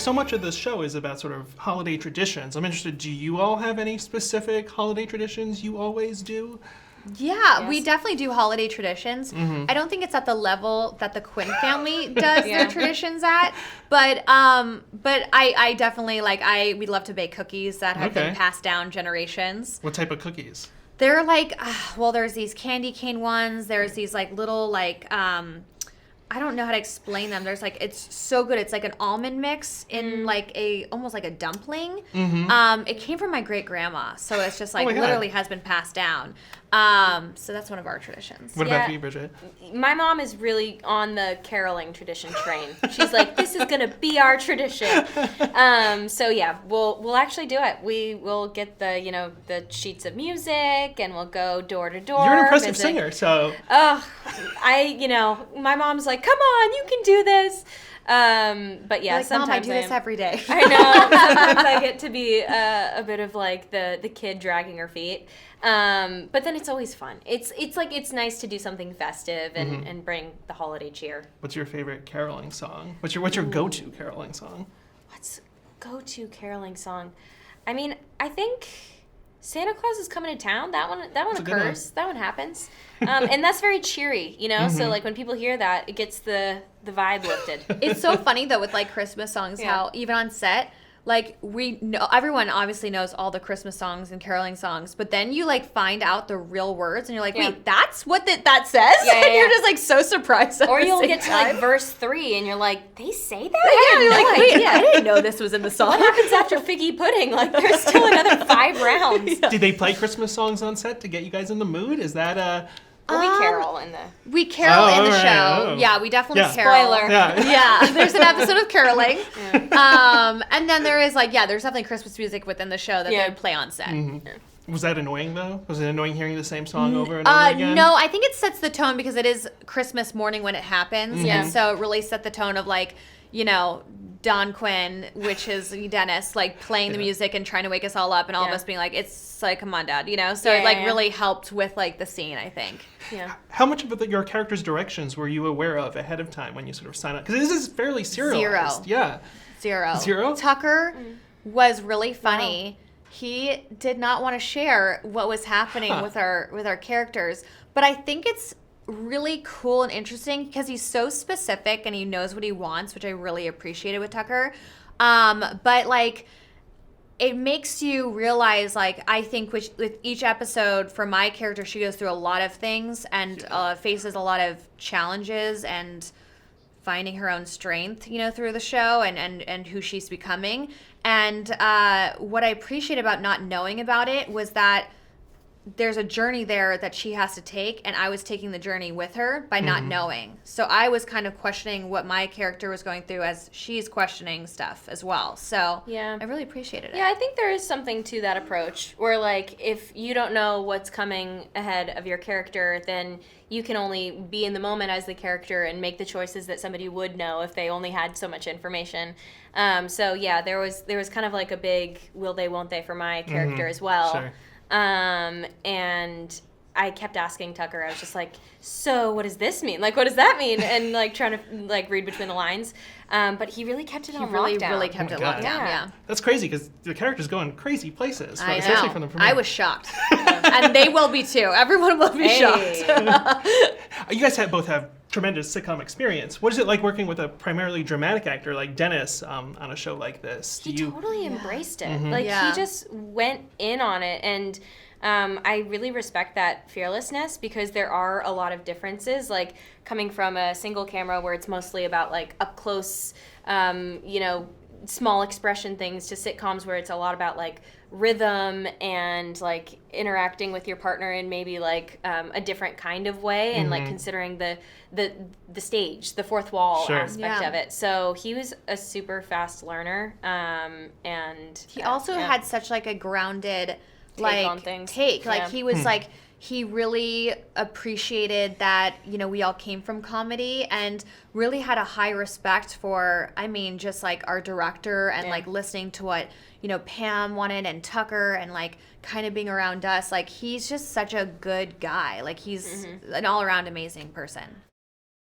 so much of this show is about sort of holiday traditions. I'm interested, do you all have any specific holiday traditions you always do? Yeah, we definitely do holiday traditions. I don't think it's at the level that the Quinn family does their traditions at, but I definitely we love to bake cookies that have been passed down generations. What type of cookies? They're like, well, there's these candy cane ones. There's these like little I don't know how to explain them. There's it's so good. It's like an almond mix in almost like a dumpling. It came from my great grandma, so it's just literally has been passed down. So that's one of our traditions. What about you, Bridget? My mom is really on the caroling tradition train. She's like, this is gonna be our tradition. So yeah, we'll actually do it. We will get the sheets of music and we'll go door to door. You're an impressive singer, so. My mom's like, come on, you can do this. But yeah, sometimes Mom, I do this every day. I know. Sometimes I get to be a bit of the kid dragging her feet. But then it's always fun. It's nice to do something festive and bring the holiday cheer. What's your favorite caroling song? What's your go-to caroling song? What's go-to caroling song? I mean, I think Santa Claus is Coming to Town. That one occurs. That one happens. And that's very cheery, So when people hear that, it gets the vibe lifted. It's so funny though with Christmas songs, how even on set, we know, everyone obviously knows all the Christmas songs and caroling songs, but then you find out the real words and you're like, wait, that's what that says? And you're just so surprised. Or you'll get to verse 3 and you're like, they say that? Yeah, you're like, wait, I didn't know this was in the song. What happens after Figgy Pudding? There's still another 5 rounds. Yeah. Did they play Christmas songs on set to get you guys in the mood? Is that We carol in the show. Oh. Yeah, we definitely carol. Spoiler. Yeah, there's an episode of caroling. And then there is there's definitely Christmas music within the show that they would play on set. Mm-hmm. Was that annoying though? Was it annoying hearing the same song over and over again? No, I think it sets the tone because it is Christmas morning when it happens. And so it really set the tone of Don Quinn, which is Dennis, playing the music and trying to wake us all up, and all of us being it's come on, Dad, So it really helped with the scene, I think. Yeah. How much of your character's directions were you aware of ahead of time when you sort of sign up? Because this is fairly serialized. Zero. Tucker was really funny. Wow. He did not want to share what was happening with our characters, but I think it's really cool and interesting because he's so specific and he knows what he wants, which I really appreciated with Tucker. But it makes you realize, I think with each episode for my character, she goes through a lot of things and faces a lot of challenges and finding her own strength, through the show and who she's becoming. And what I appreciate about not knowing about it was that there's a journey there that she has to take, and I was taking the journey with her by not knowing. So I was kind of questioning what my character was going through as she's questioning stuff as well. So I really appreciated it. Yeah, I think there is something to that approach where if you don't know what's coming ahead of your character, then you can only be in the moment as the character and make the choices that somebody would know if they only had so much information. So yeah, there was kind of a big will they, won't they for my character as well. Sure. And I kept asking Tucker, I was just so what does this mean? What does that mean? And trying to read between the lines. But he really kept it on lockdown. He really kept it locked down, yeah. That's crazy because the character's going crazy places. I especially know. From the premiere. I was shocked. And they will be too. Everyone will be shocked. You guys both have tremendous sitcom experience. What is it like working with a primarily dramatic actor like Dennis on a show like this? He totally embraced it. He just went in on it, and I really respect that fearlessness because there are a lot of differences, coming from a single camera where it's mostly about up close, small expression things, to sitcoms where it's a lot about rhythm and interacting with your partner in maybe a different kind of way, and considering the stage, the fourth wall aspect of it. So he was a super fast learner, and he also had such a grounded take on things. He was he really appreciated that, we all came from comedy, and really had a high respect for, just our director, and listening to what, Pam wanted and Tucker, and kind of being around us. He's just such a good guy. He's an all around amazing person.